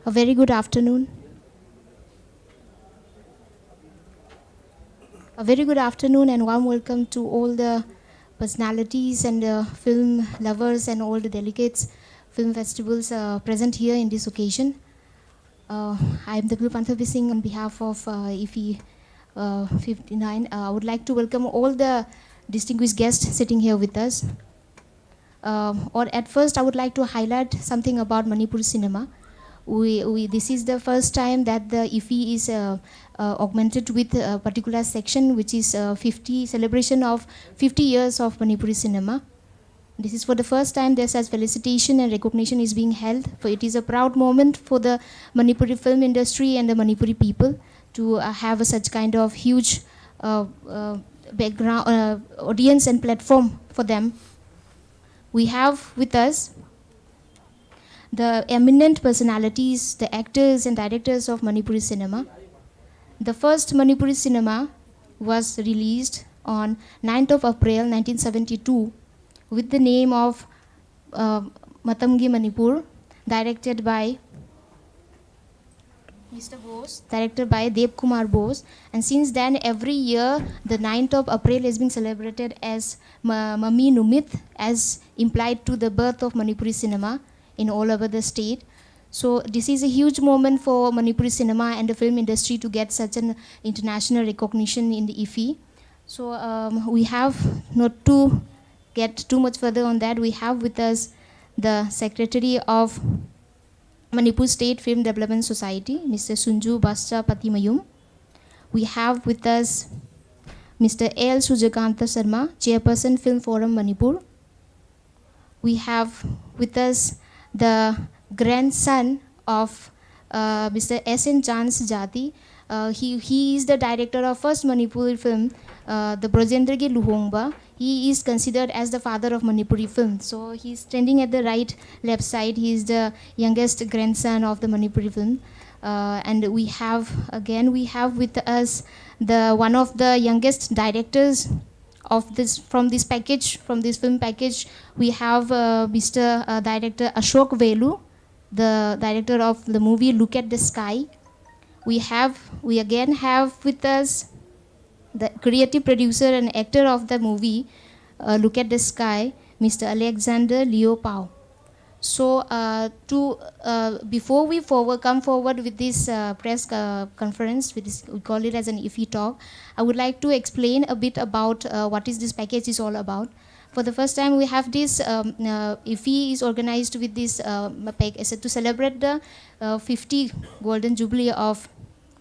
A very good afternoon. A very good afternoon and warm welcome to all the personalities and film lovers and all the delegates, film festivals present here in this occasion. I am Dabil Panthavi Singh on behalf of IFFI 59. I would like to welcome all the distinguished guests sitting here with us. Or at first, I would like to highlight something about Manipuri cinema. This is the first time that the IFFI is augmented with a particular section, which is 50 celebration of 50 years of Manipuri cinema. This is for the first time there's such felicitation and recognition is being held. For it is a proud moment for the Manipuri film industry and the Manipuri people to have such kind of huge background audience and platform for them. We have with us the eminent personalities, the actors and directors of Manipuri cinema. The first Manipuri cinema was released on 9th of April 1972 with the name of Matamgi Manipur, directed by Mr. Bose, directed by Dev Kumar Bose. And since then, every year, the 9th of April has been celebrated as Mami Numit, as implied to the birth of Manipuri cinema in all over the state. So this is a huge moment for Manipuri cinema and the film industry to get such an international recognition in the IFFI. So we have, not to get too much further on that, we have with us the Secretary of Manipur State Film Development Society, Mr. Sunju Bascha Patimayum. We have with us Mr. L. Sujakanta Sharma, Chairperson Film Forum Manipur. We have with us the grandson of Mr. S.N. Chans Jati. He is the director of first Manipuri film, the Brojendra Ki Luhongba. He is considered as the father of Manipuri film. So he is standing at the left side. He is the youngest grandson of the Manipuri film. And we have with us one of the youngest directors of this from this film package. We have Mr. Director Ashok Velu, the director of the movie Look at the Sky. We again have with us the creative producer and actor of the movie Look at the Sky, Mr. Alexander Leo Pao. So before we come forward with this press conference, we call it as an IFFI talk, I would like to explain a bit about what is this package is all about. For the first time, we have this, IFFI is organized with this package to celebrate the 50 Golden Jubilee of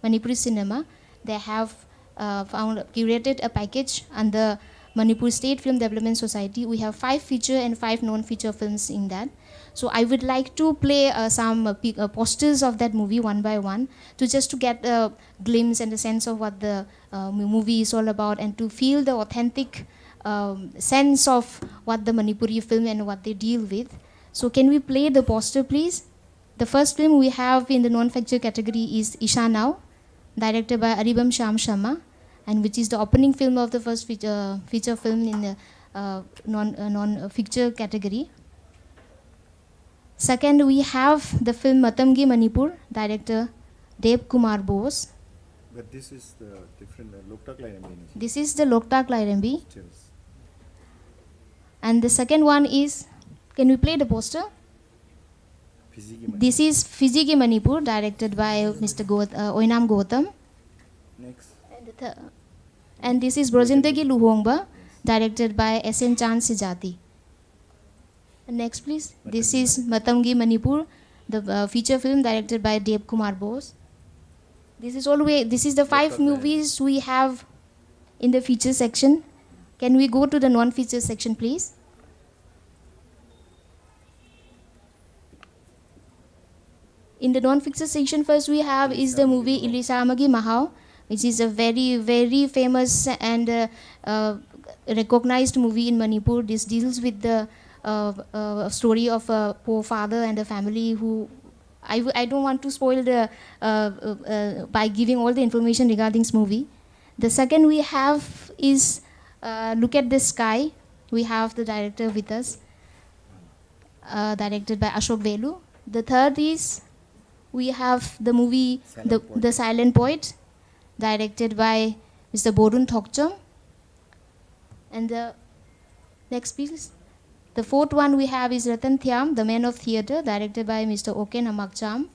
Manipuri cinema. They have curated a package under Manipur State Film Development Society. We have 5 feature and 5 non-feature films in that. So I would like to play some posters of that movie one by one to get a glimpse and a sense of what the movie is all about and to feel the authentic sense of what the Manipuri film and what they deal with. So can we play the poster, please? The first film we have in the non-feature category is Isha Now, directed by Aribam Sham Sharma, and which is the opening film of the first feature film in the non-feature category. Second, we have the film Matamgi Manipur, director Dev Kumar Bose. But this is the different Loktak Lairambi. This is the Loktak Lairambi. And the second one is, can we play the poster? This is Fizigi Manipur, directed by Mr. Oinam Gautam. Next. And this is Brojendagi Luhongba, directed by S.N. Chand Sijati. Next, please. This is Matamgi Manipur, the feature film directed by Dev Kumar Bose. This is the 5 movies we have in the feature section. Can we go to the non-feature section, please? In the non-feature section, first we have is the movie Ilisamagi Mahau, which is a very, very famous and recognized movie in Manipur. This deals with the story of a poor father and a family who I don't want to spoil the by giving all the information regarding this movie. The second we have is Look at the Sky. We have the director with us. directed by Ashok Velu. The third is we have the movie The Silent Poet, directed by Mr. Borun Thokcham. And the next piece, the fourth one we have is Ratan Thyam, The Man of Theatre, directed by Mr. Oken Amakcham.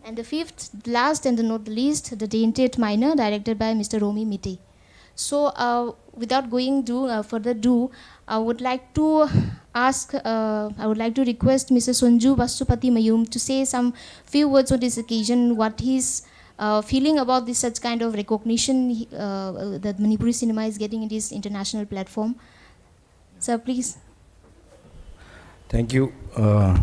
And the fifth, last and not the least, The Tainted Minor, directed by Mr. Romi Miti. So, without going further ado, I would like to request Mr. Sonju Vasupati Mayum to say some few words on this occasion, what he's feeling about this such kind of recognition that Manipuri cinema is getting in this international platform. Sir, please. Thank you.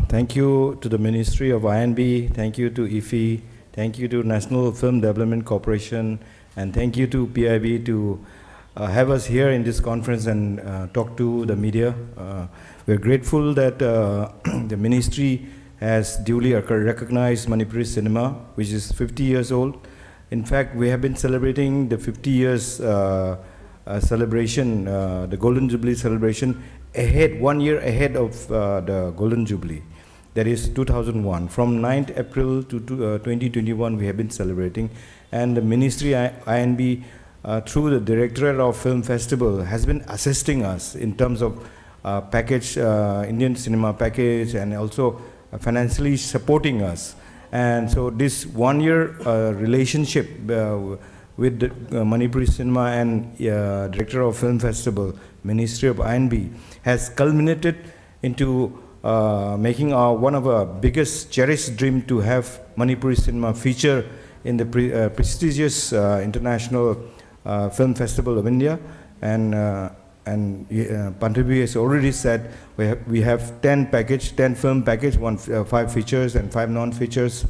Thank you to the Ministry of INB, thank you to IFFI, thank you to National Film Development Corporation, and thank you to PIB to have us here in this conference and talk to the media. We're grateful that the Ministry has duly recognized Manipuri cinema, which is 50 years old. In fact, we have been celebrating the 50 years celebration, the Golden Jubilee celebration, 1 year ahead of the Golden Jubilee. That is 2001. From 9th April to 2021, we have been celebrating. And the Ministry INB, through the Directorate of Film Festival, has been assisting us in terms of package, Indian cinema package, and also financially supporting us. And so this 1 year relationship with the Manipuri Cinema and Director of Film Festival, Ministry of INB, has culminated into making one of our biggest cherished dream to have Manipuri Cinema feature in the prestigious International Film Festival of India. And Pantabi has already said we have 10 film package, 5 features and 5 non-features.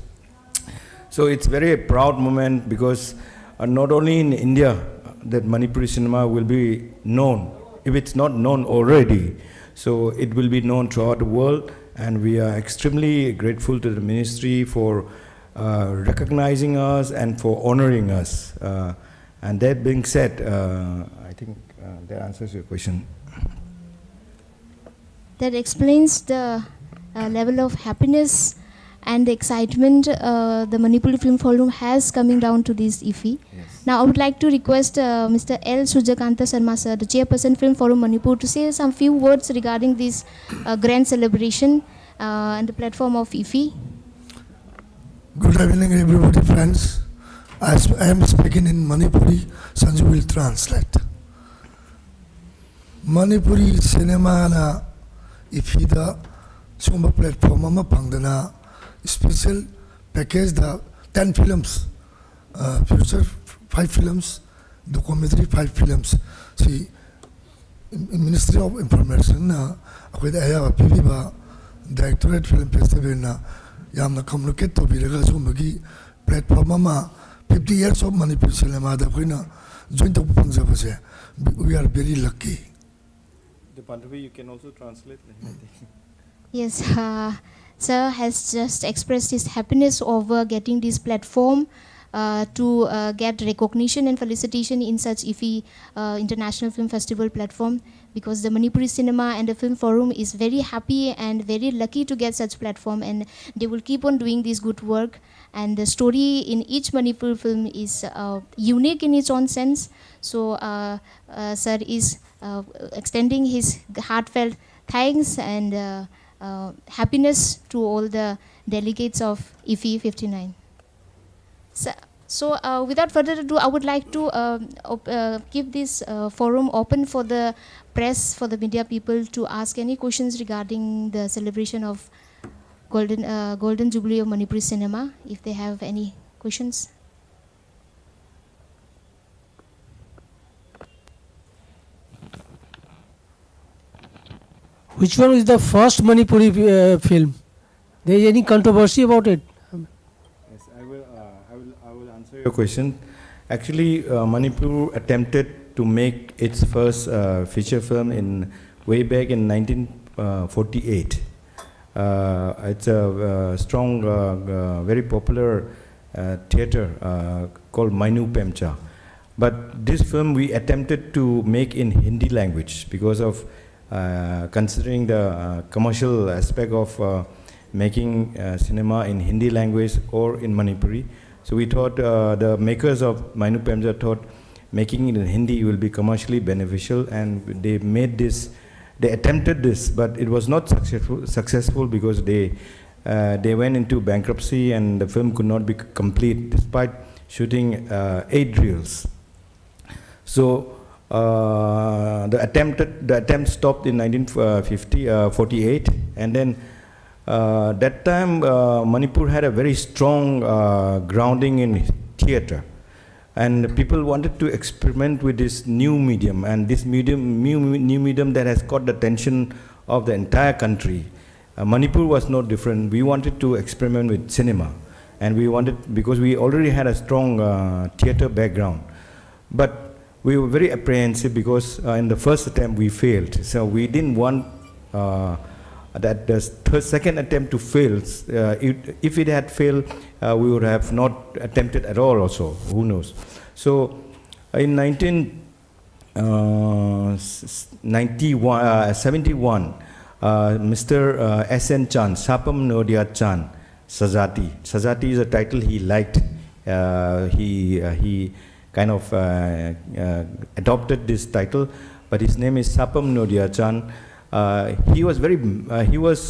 So it's very proud moment because not only in India that Manipuri cinema will be known, if it's not known already, so it will be known throughout the world, and we are extremely grateful to the ministry for recognizing us and for honoring us. And that being said, I think that answers your question. That explains the level of happiness and the excitement the Manipuri Film Forum has coming down to this IFFI. Yes. Now I would like to request Mr. L. Sujakanta Sarma sir, the Chairperson Film Forum Manipur, to say some few words regarding this grand celebration and the platform of IFFI. Good evening everybody friends. As I am speaking in Manipuri, Sanju will translate. Manipuri cinema na IFFI da sumba platform ama pangdana special package da 10 films, future 5 films, documentary 5 films. See, Ministry of Information na akoy da aya PB ba Directorate Film Festival na yamna communicate to biraga sumbagi platform ama 50 years of Manipur cinema da akoy na joint up pangsa. We are very lucky. The Pantabi, you can also translate. Yes, sir has just expressed his happiness over getting this platform to get recognition and felicitation in such IFFI International Film Festival platform, because the Manipuri Cinema and the Film Forum is very happy and very lucky to get such platform, and they will keep on doing this good work. And the story in each Manipur film is unique in its own sense. So sir is extending his heartfelt thanks and happiness to all the delegates of IFFI 59. So without further ado, I would like to keep this forum open for the press, for the media people to ask any questions regarding the celebration of Golden Jubilee of Manipuri Cinema, if they have any questions. Which one is the first Manipuri film? There is any controversy about it? Yes, I will answer your question. Actually, Manipur attempted to make its first feature film way back in 1948. It's a strong, very popular theater called Mainu Pemcha. But this film we attempted to make in Hindi language because of considering the commercial aspect of making cinema in Hindi language or in Manipuri. So we thought, the makers of Mainu Pemja thought making it in Hindi will be commercially beneficial, and they made this, they attempted this, but it was not successful because they went into bankruptcy and the film could not be complete despite shooting 8 reels. So the attempt stopped in 1948, and then that time Manipur had a very strong grounding in theatre, and people wanted to experiment with this new medium, and this new medium that has caught the attention of the entire country. Manipur was no different. We wanted to experiment with cinema, and we wanted, because we already had a strong theatre background, but we were very apprehensive because in the first attempt we failed. So we didn't want that the second attempt to fail. If it had failed, we would have not attempted at all also, who knows. So in 1971, Mr. S.N. Chan, Sapam Nodia Chan, Sajati. Sajati is a title he liked. He kind of adopted this title, but his name is Sapam Nodia Chan. He was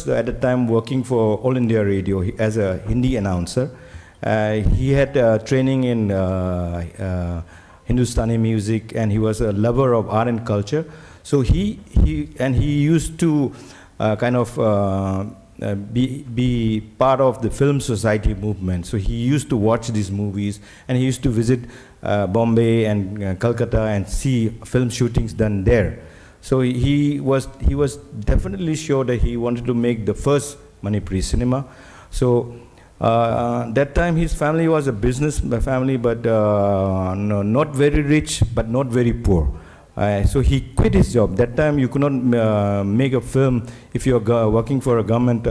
at the time working for All India Radio as a Hindi announcer. He had training in Hindustani music, and he was a lover of art and culture. So he used to be part of the film society movement. So he used to watch these movies, and he used to visit Bombay and Calcutta and see film shootings done there. So he was definitely sure that he wanted to make the first Manipuri cinema. So that time his family was a business family, but not very rich, but not very poor. So he quit his job. That time you could not make a film if you are working for a government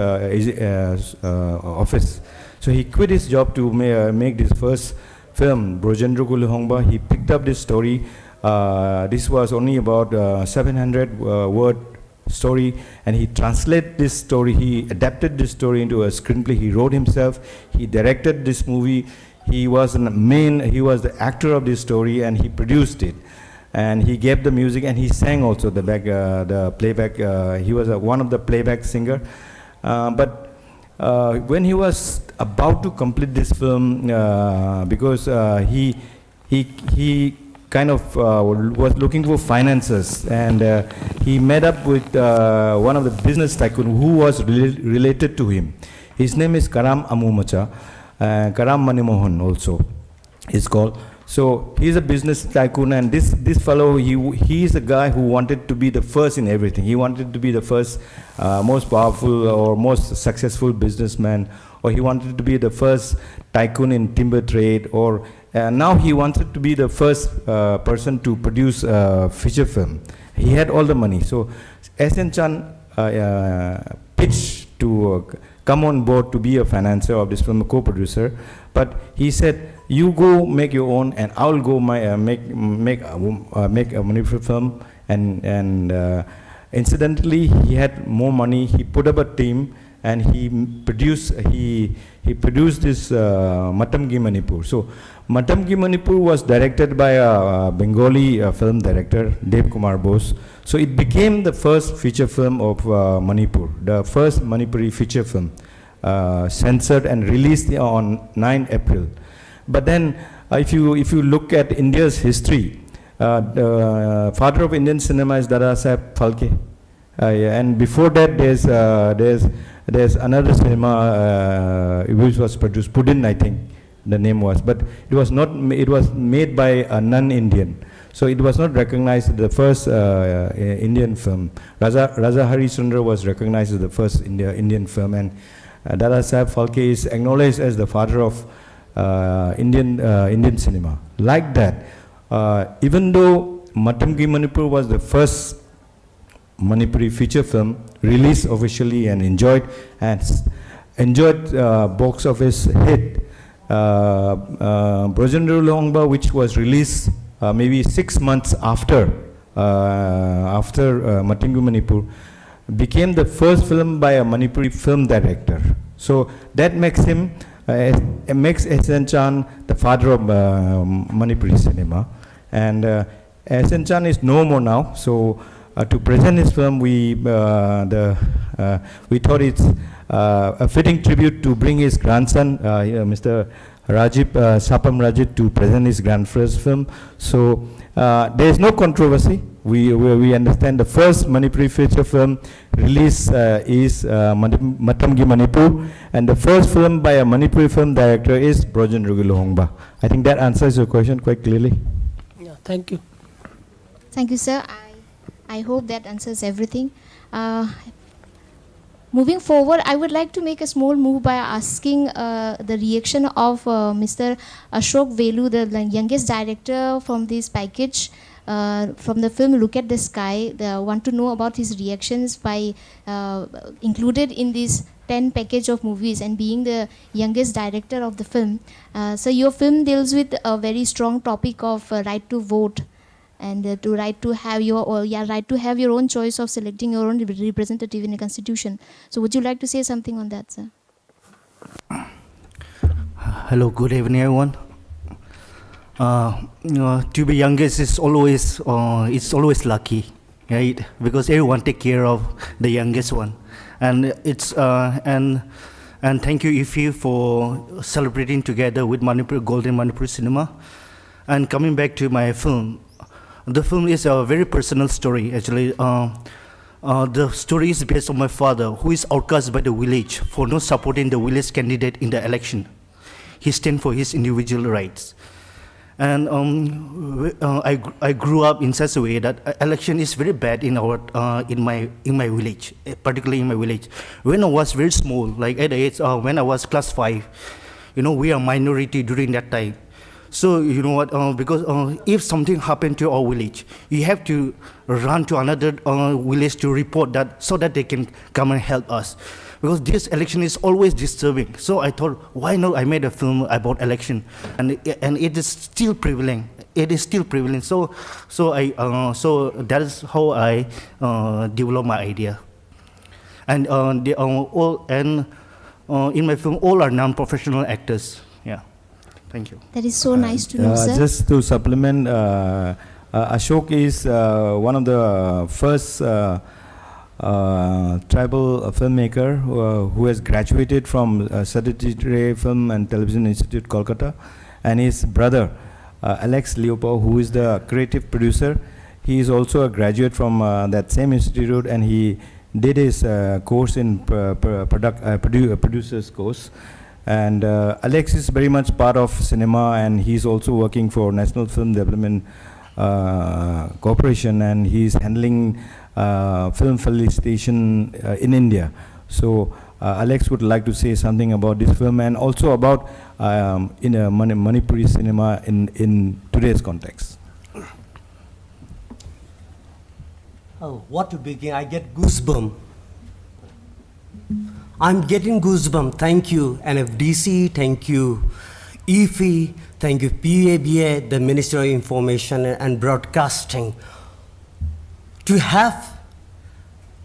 office. So he quit his job to make this first film, Brojendra Guluhongba. He picked up this story. This was only about 700 word story, and he translated this story. He adapted this story into a screenplay. He wrote himself. He directed this movie. He was the actor of this story, and he produced it. And he gave the music, and he sang also the playback. He was one of the playback singer. But when he was about to complete this film, because he kind of was looking for finances, and he met up with one of the business tycoon who was related to him. His name is Karam Amumacha, Karam Manimohan also is called. So he's a business tycoon, and this fellow, he is a guy who wanted to be the first in everything. He wanted to be the first, most powerful or most successful businessman, or he wanted to be the first tycoon in timber trade, or now he wanted to be the first person to produce a feature film. He had all the money. So S.N. Chan pitched to come on board to be a financier of this film, a co-producer. But he said, "You go make your own, and I'll go make a Manipuri film." And incidentally, he had more money. He put up a team, and he produced this Matamgi Manipur. So Matamgi Manipur was directed by a Bengali film director, Dev Kumar Bose. So it became the first feature film of Manipur, the first Manipuri feature film, censored and released on 9 April. But then, if you look at India's history, the father of Indian cinema is Dada Saheb Phalke, and before that there's another cinema which was produced, Pudin, I think the name was, but it was not. It was made by a non-Indian, so it was not recognized as the first Indian film. Raja Harishchandra was recognized as the first Indian film, and Dada Saheb Phalke is acknowledged as the father of Indian cinema. Like that, even though Matamgi Manipur was the first Manipuri feature film released officially and enjoyed box office hit, Brojendra Guluhongba, which was released maybe 6 months after after Matingu Manipur, became the first film by a Manipuri film director. So that makes him, makes S.N. Chan the father of Manipuri cinema. And S.N. Chan is no more now, so to present his film, we thought it's a fitting tribute to bring his grandson, Mr. Rajib Sapam Rajit, to present his grandfather's film. So there is no controversy. We understand the first Manipuri feature film release is Matamgi Manipur, and the first film by a Manipuri film director is Brojan Rugilohongba. I think that answers your question quite clearly. Yeah, thank you. Thank you, sir. I hope that answers everything. Moving forward, I would like to make a small move by asking the reaction of Mr. Ashok Velu, the youngest director from this package, from the film Look at the Sky. I want to know about his reactions by included in this 10 package of movies and being the youngest director of the film. So your film deals with a very strong topic of right to vote, and to right to have your right to have your own choice of selecting your own representative in a constitution. So would you like to say something on that, sir? Hello, good evening, everyone. To be youngest is always it's always lucky, right? Because everyone take care of the youngest one, and it's and thank you IFFI for celebrating together with Manipur Golden Manipur Cinema. And coming back to my film. The film is a very personal story, actually. The story is based on my father, who is outcast by the village for not supporting the village candidate in the election. He stands for his individual rights. And I grew up in such a way that election is very bad in our in my village, particularly in my village. When I was very small, like at the age when I was class 5, we are minority during that time. So you know what, because if something happened to our village, you have to run to another village to report that, so that they can come and help us. Because this election is always disturbing. So I thought, why not I made a film about election, and it is still prevalent. It is still prevalent. So that is how I developed my idea. And in my film, all are non-professional actors. Yeah. Thank you. That is so nice to know, sir. Just to supplement, Ashok is one of the first tribal filmmaker who has graduated from Satyajit Ray Film and Television Institute, Kolkata, and his brother, Alex Leopold, who is the creative producer. He is also a graduate from that same institute, and he did his course in producer's course. And Alex is very much part of cinema, and he's also working for National Film Development Corporation, and he's handling film felicitation in India. So Alex would like to say something about this film, and also about in a Manipuri cinema in today's context. Oh, what to begin? I get goosebumps. I'm getting goosebumps. Thank you, NFDC. Thank you, IFFI. Thank you, PABA, the Ministry of Information and Broadcasting. To have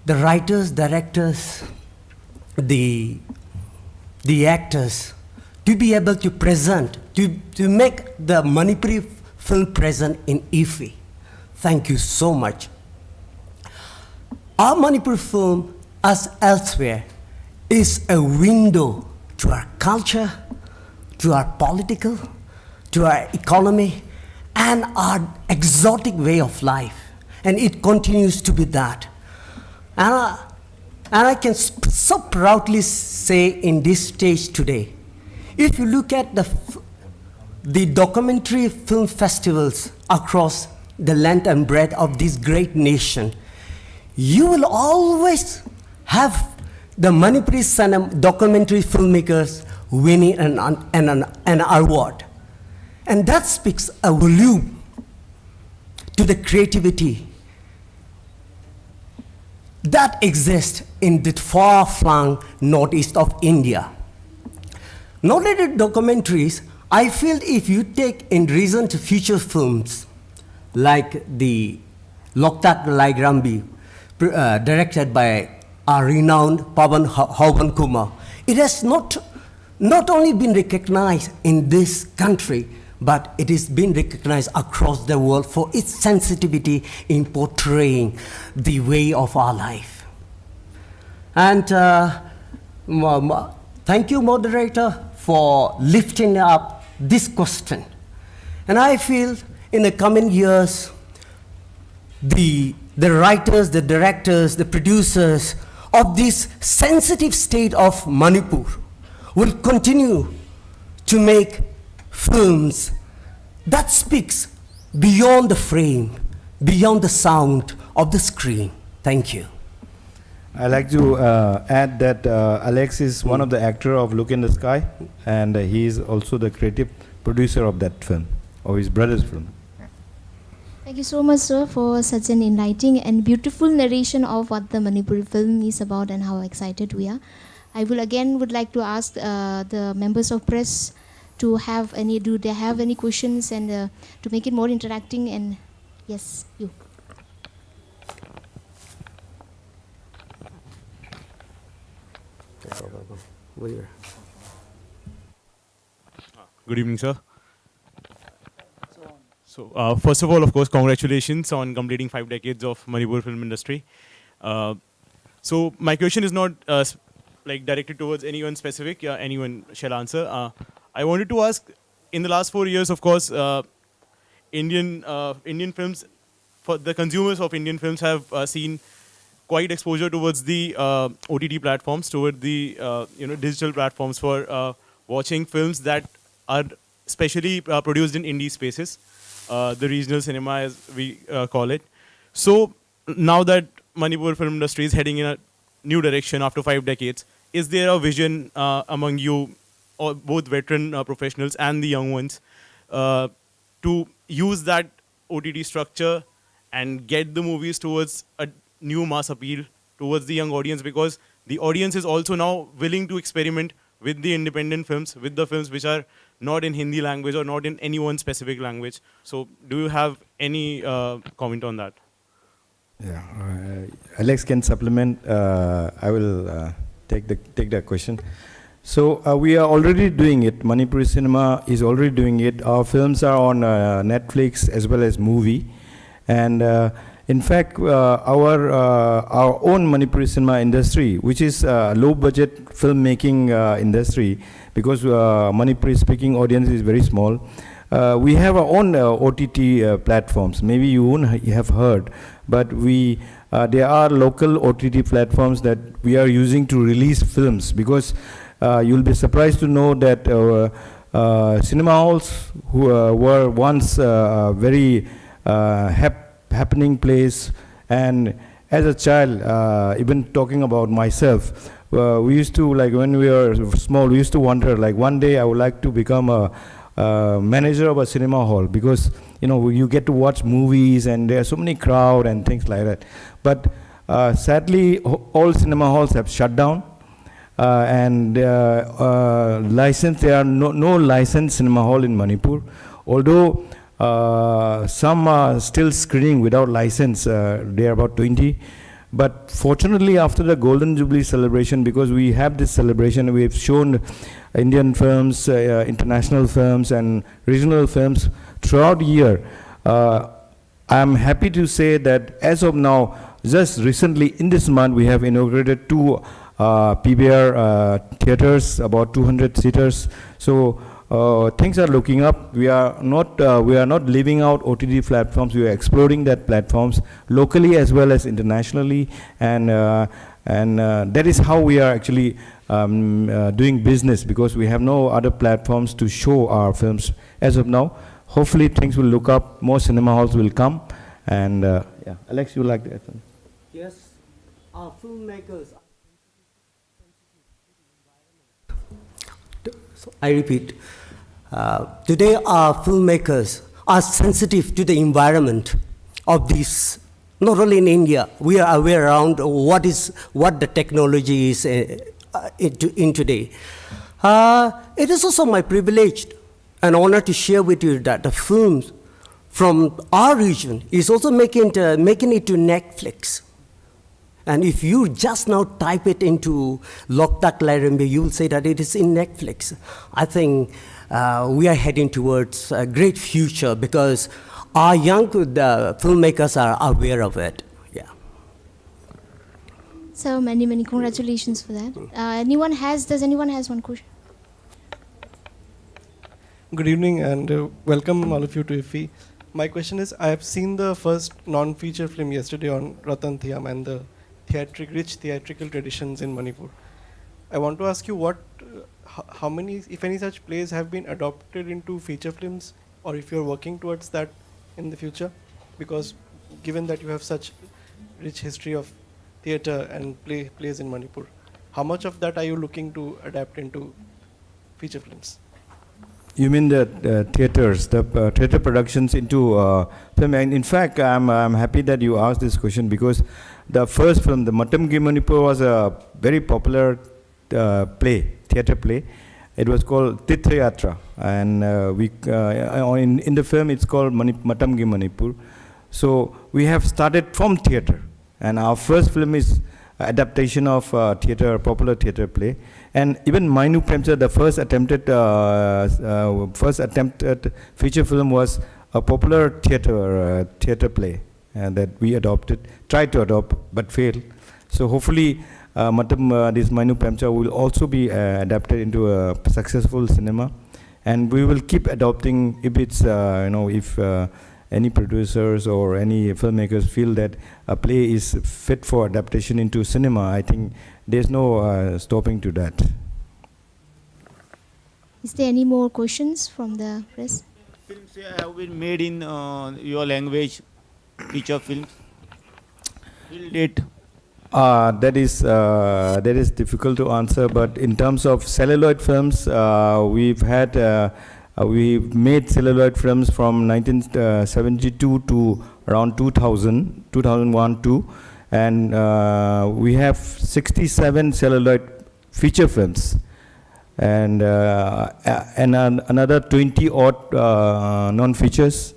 the writers, directors, the actors, to be able to present, to make the Manipuri film present in IFFI. Thank you so much. Our Manipur film, as elsewhere, is a window to our culture, to our political, to our economy, and our exotic way of life. And it continues to be that. And I can so proudly say in this stage today, if you look at the documentary film festivals across the length and breadth of this great nation, you will always have the Manipuri documentary filmmakers winning an award. And that speaks a volume to the creativity that exists in the far-flung northeast of India. Not only documentaries, I feel if you take in recent feature films like the Loktak Lairambi, directed by our renowned Pawan Kumar. It has not only been recognized in this country, but it is been recognized across the world for its sensitivity in portraying the way of our life. And thank you, moderator, for lifting up this question. And I feel in the coming years, the writers, the directors, the producers of this sensitive state of Manipur will continue to make films that speaks beyond the frame, beyond the sound of the screen. Thank you. I like to add that Alex is one of the actor of Look in the Sky, and he is also the creative producer of that film, of his brother's film. Thank you so much, sir, for such an enlightening and beautiful narration of what the Manipuri film is about and how excited we are. I would like to ask the members of press to have do they have any questions and to make it more interacting, and yes, you. Good evening, sir. So, first of all, of course, congratulations on completing 5 decades of Manipur film industry. So, my question is not like directed towards anyone specific. Anyone shall answer. I wanted to ask, in the last 4 years, of course, Indian films, for the consumers of Indian films have seen quite exposure towards the OTT platforms, toward the digital platforms for watching films that are specially produced in indie spaces, the regional cinema as we call it. So now that Manipur film industry is heading in a new direction after 5 decades, is there a vision among you, or both veteran professionals and the young ones, to use that OTT structure and get the movies towards a new mass appeal towards the young audience? Because the audience is also now willing to experiment with the independent films, with the films which are not in Hindi language or not in any one specific language. So do you have any comment on that? Yeah, Alex can supplement. I will take that question. So we are already doing it. Manipuri cinema is already doing it. Our films are on Netflix as well as movie, and in fact, our own Manipuri cinema industry, which is low-budget filmmaking industry, because Manipuri-speaking audience is very small, we have our own OTT platforms. Maybe you won't have heard, but there are local OTT platforms that we are using to release films, because you'll be surprised to know that cinema halls who were once very happening place, and as a child, even talking about myself, we used to, like when we were small, we used to wonder, like one day I would like to become a manager of a cinema hall, because you get to watch movies and there are so many crowd and things like that. But sadly, all cinema halls have shut down, and licensed, there are no licensed cinema hall in Manipur, although some are still screening without license. They are about 20. But fortunately, after the Golden Jubilee celebration, because we have this celebration, we have shown Indian films, international films, and regional films throughout the year. I am happy to say that as of now, just recently in this month, we have inaugurated 2 PBR theaters, about 200 seaters. So things are looking up. We are not leaving out OTT platforms. We are exploring that platforms locally as well as internationally, and that is how we are actually doing business, because we have no other platforms to show our films as of now. Hopefully things will look up. More cinema halls will come, and yeah, Alex, you would like to add something? Yes, our filmmakers. So I repeat, today our filmmakers are sensitive to the environment of these. Not only in India, we are aware around what the technology is in today. It is also my privilege and honor to share with you that the films from our region is also making it to Netflix. And if you just now type it into Loktak Lairambe, you will say that it is in Netflix. I think we are heading towards a great future because our young filmmakers are aware of it. Yeah. So many congratulations for that. Does anyone has one question? Good evening and welcome all of you to IFFI. My question is, I have seen the first non-feature film yesterday on Ratan Thiam and the rich theatrical traditions in Manipur. I want to ask you how many, if any such plays have been adopted into feature films, or if you're working towards that in the future? Because given that you have such rich history of theatre and plays in Manipur, how much of that are you looking to adapt into feature films? You mean the theaters, the theater productions into film? And in fact, I'm happy that you asked this question because the first film, the Matam Gi Manipur, was a very popular theater play. It was called Titrayatra, and in the film it's called Matam Gi Manipur. So we have started from theater, and our first film is adaptation of popular theater play. And even Mainu Premcha, the first attempted feature film was a popular theater play that we tried to adopt, but failed. So hopefully, this Mainu Premcha will also be adapted into a successful cinema, and we will keep adopting if it's if any producers or any filmmakers feel that a play is fit for adaptation into cinema. I think there's no stopping to that. Is there any more questions from the press? Films have been made in your language, feature films. Till date. That is difficult to answer, but in terms of celluloid films, we've made celluloid films from 1972 to around 2001-2, and we have 67 celluloid feature films, and another 20 odd non-features,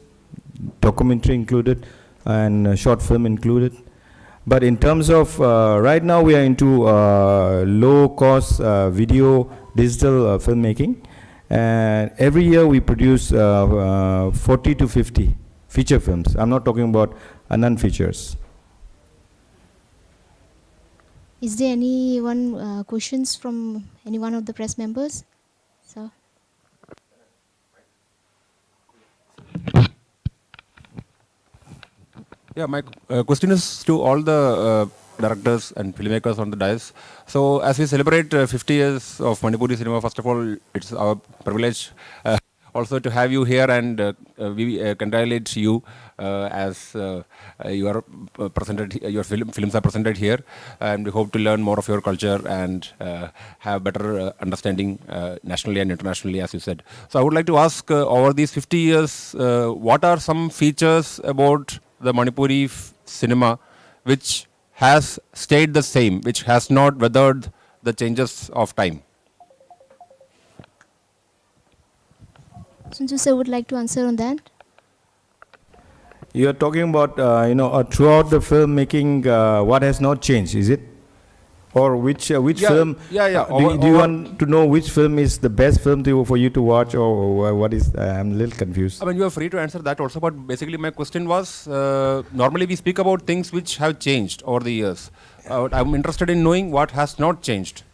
documentary included, and short film included. But in terms of right now, we are into low-cost video digital filmmaking. And every year we produce 40 to 50 feature films. I'm not talking about non-features. Is there questions from any one of the press members? So. Yeah, my question is to all the directors and filmmakers on the dais. So as we celebrate 50 years of Manipuri cinema, first of all, it's our privilege also to have you here, and we congratulate you as you are presented, your films are presented here, and we hope to learn more of your culture and have better understanding nationally and internationally, as you said. So I would like to ask, over these 50 years, what are some features about the Manipuri cinema which has stayed the same, which has not weathered the changes of time? Sunju sir would like to answer on that. You are talking about throughout the filmmaking, what has not changed, is it? Or which film? Yeah. Do you want to know which film is the best film for you to watch, or what is? I'm a little confused. I mean, you are free to answer that also, but basically my question was, normally we speak about things which have changed over the years. I'm interested in knowing what has not changed,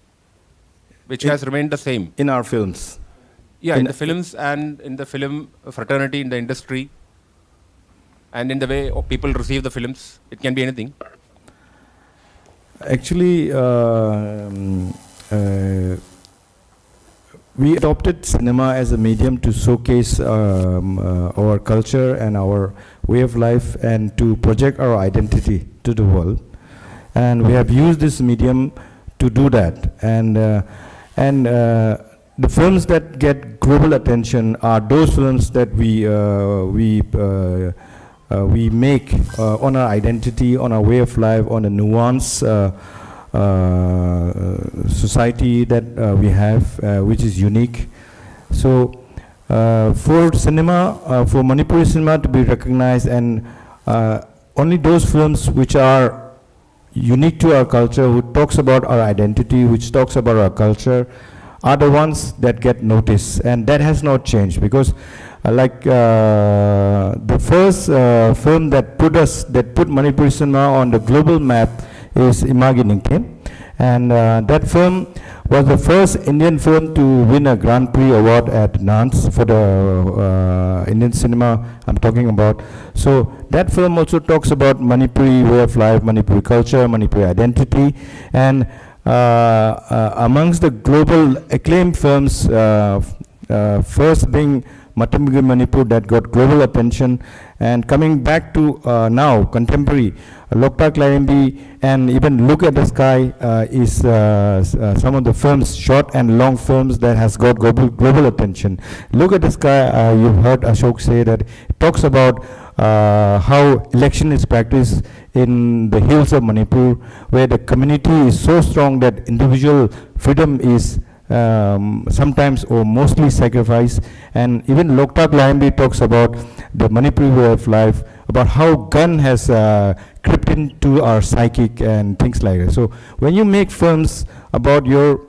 which has remained the same. In our films? Yeah, in the films and in the film fraternity, in the industry, and in the way people receive the films. It can be anything. Actually, we adopted cinema as a medium to showcase our culture and our way of life, and to project our identity to the world. And we have used this medium to do that. And the films that get global attention are those films that we make on our identity, on our way of life, on a nuanced society that we have, which is unique. So for cinema, for Manipuri cinema to be recognized, and only those films which are unique to our culture, who talks about our identity, which talks about our culture, are the ones that get noticed, and that has not changed, because the first film that put Manipuri cinema on the global map is Imaginingke, and that film was the first Indian film to win a Grand Prix award at Nantes for the Indian cinema I'm talking about. So that film also talks about Manipuri way of life, Manipuri culture, Manipuri identity, and amongst the global acclaimed films, first being Matamigi Manipur, that got global attention, and coming back to now contemporary, Loktak Larimbi and even Look at the Sky is some of the films, short and long films, that has got global attention. Look at the Sky, you've heard Ashok say that it talks about how election is practiced in the hills of Manipur, where the community is so strong that individual freedom is sometimes or mostly sacrificed. And even Loktak Larimbi talks about the Manipuri way of life, about how gun has crept into our psychic and things like that. So when you make films about your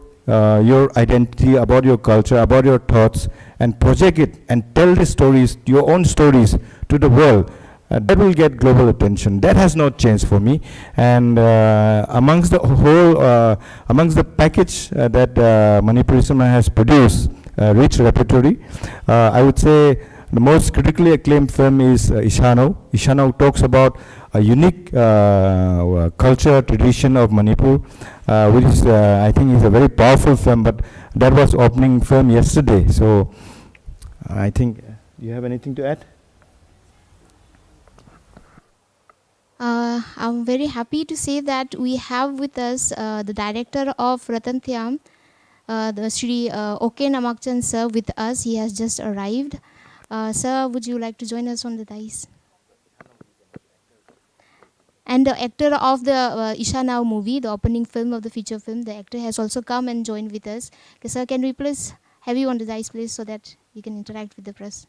identity, about your culture, about your thoughts, and project it and tell the stories, your own stories, to the world, that will get global attention. That has not changed for me. And amongst the whole, amongst the package that Manipuri cinema has produced, rich repertory, I would say the most critically acclaimed film is Ishano. Ishano talks about a unique culture, tradition of Manipur, which is, I think, is a very powerful film, but that was opening film yesterday. So I think, do you have anything to add? I'm very happy to say that we have with us the director of Ratan Thyam, the Shri OK Namakchan sir, with us. He has just arrived. Sir, would you like to join us on the dais? And the actor of the Isha Now movie, the opening film of the feature film, the actor has also come and joined with us. Okay, sir, can we please have you on the dais, please, so that you can interact with the press?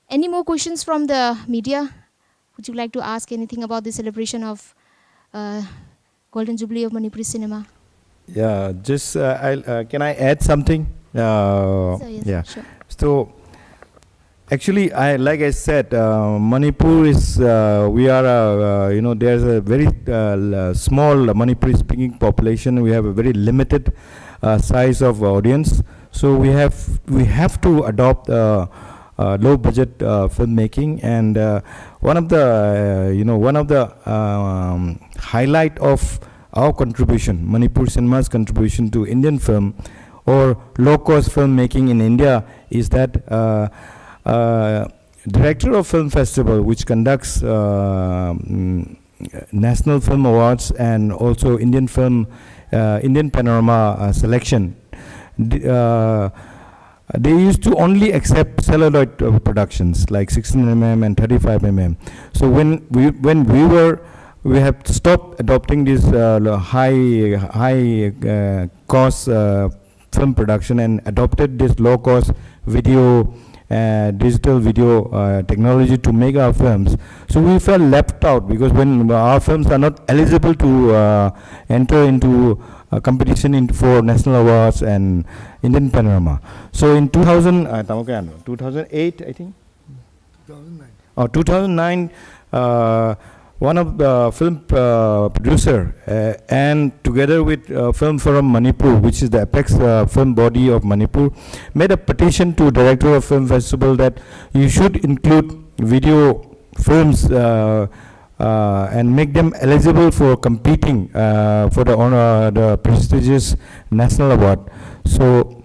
Any more questions from the media? Would you like to ask anything about the celebration of Golden Jubilee of Manipuri cinema? Yeah, just can I add something? Yes, Yeah. sure. So actually, like I said, Manipur is we are there's a very small Manipuri speaking population. We have a very limited size of audience. So we have to adopt low budget filmmaking, and one of the highlight of our contribution, Manipur cinema's contribution to Indian film or low cost filmmaking in India, is that director of film festival, which conducts national film awards and also Indian film Indian panorama selection, they used to only accept celluloid productions like 16mm and 35mm. So when we have stopped adopting this high cost film production and adopted this low cost video digital video technology to make our films. So we felt left out, because when our films are not eligible to enter into competition for national awards and Indian panorama. So in 2008, I think? 2009. 2009, one of the film producer and together with Film Forum Manipur, which is the apex film body of Manipur, made a petition to Director of Film Festival that you should include video films and make them eligible for competing for the prestigious national award. So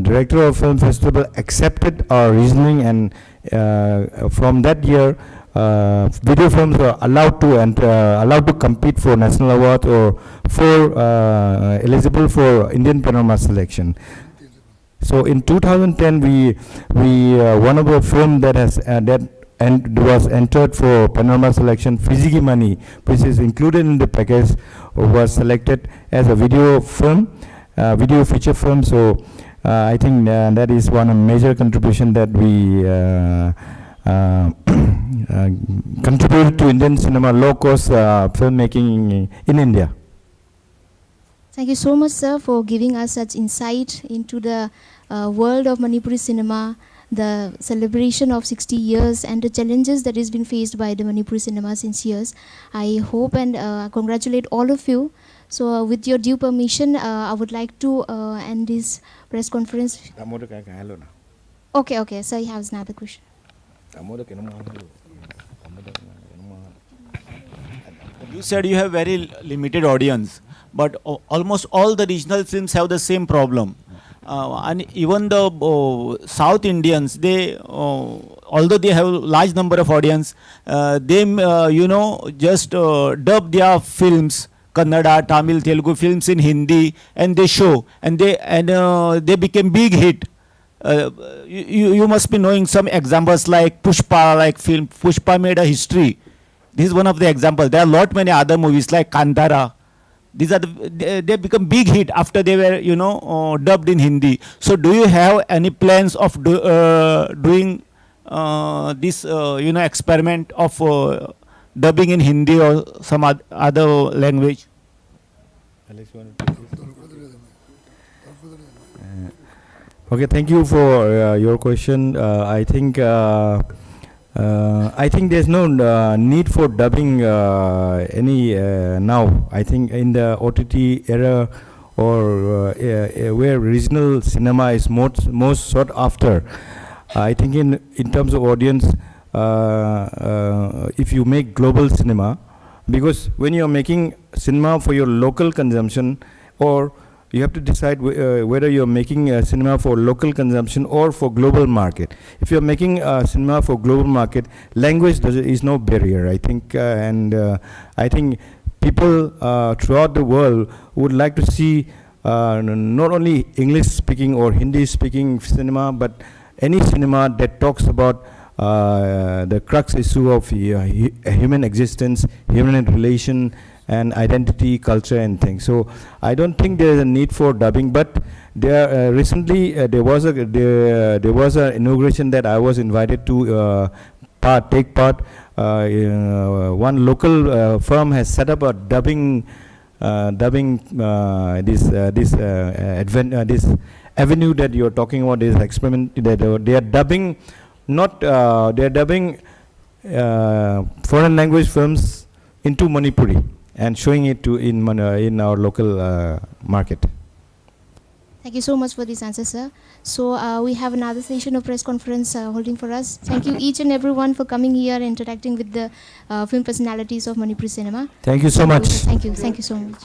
Director of Film Festival accepted our reasoning, and from that year, video films were allowed to compete for national awards or for eligible for Indian panorama selection. So in 2010, we one of the film that has that and was entered for Panorama selection, Fiziki Money, which is included in the package, was selected as a video film, video feature film. So I think that is one major contribution that we contribute to Indian cinema, low-cost filmmaking in India. Thank you so much, sir, for giving us such insight into the world of Manipuri cinema, the celebration of 60 years and the challenges that is being faced by the Manipuri cinema since years. I hope and congratulate all of you. So with your due permission, I would like to end this press conference. Okay, sir, he has another question. You said you have very limited audience, but almost all the regional films have the same problem. And even the South Indians, they, although they have large number of audience, they, just dub their films, Kannada, Tamil, Telugu films in Hindi, and they show, and they became big hit. You must be knowing some examples like Pushpa, like film Pushpa made a history. This is one of the examples. There are lot many other movies like Kantara. These are they become big hit after they were dubbed in Hindi. So do you have any plans of doing this experiment of dubbing in Hindi or some other language? Okay, thank you for your question. I think there's no need for dubbing any now. I think in the OTT era or where regional cinema is most sought after, I think in terms of audience, if you make global cinema, because when you're making cinema for your local consumption, or you have to decide whether you're making cinema for local consumption or for global market. If you're making cinema for global market, language is no barrier, I think. I think people throughout the world would like to see not only English-speaking or Hindi-speaking cinema, but any cinema that talks about the crux issue of human existence, human relation, and identity, culture, and things. So I don't think there is a need for dubbing. But there recently there was an inauguration that I was invited to take part. One local firm has set up a dubbing this avenue that you're talking about. This experiment that they are dubbing, not they are dubbing foreign language films into Manipuri and showing it to in our local market. Thank you so much for this answer, sir. So we have another session of press conference holding for us. Thank you each and everyone for coming here and interacting with the film personalities of Manipuri cinema. Thank you so much. Thank you so much.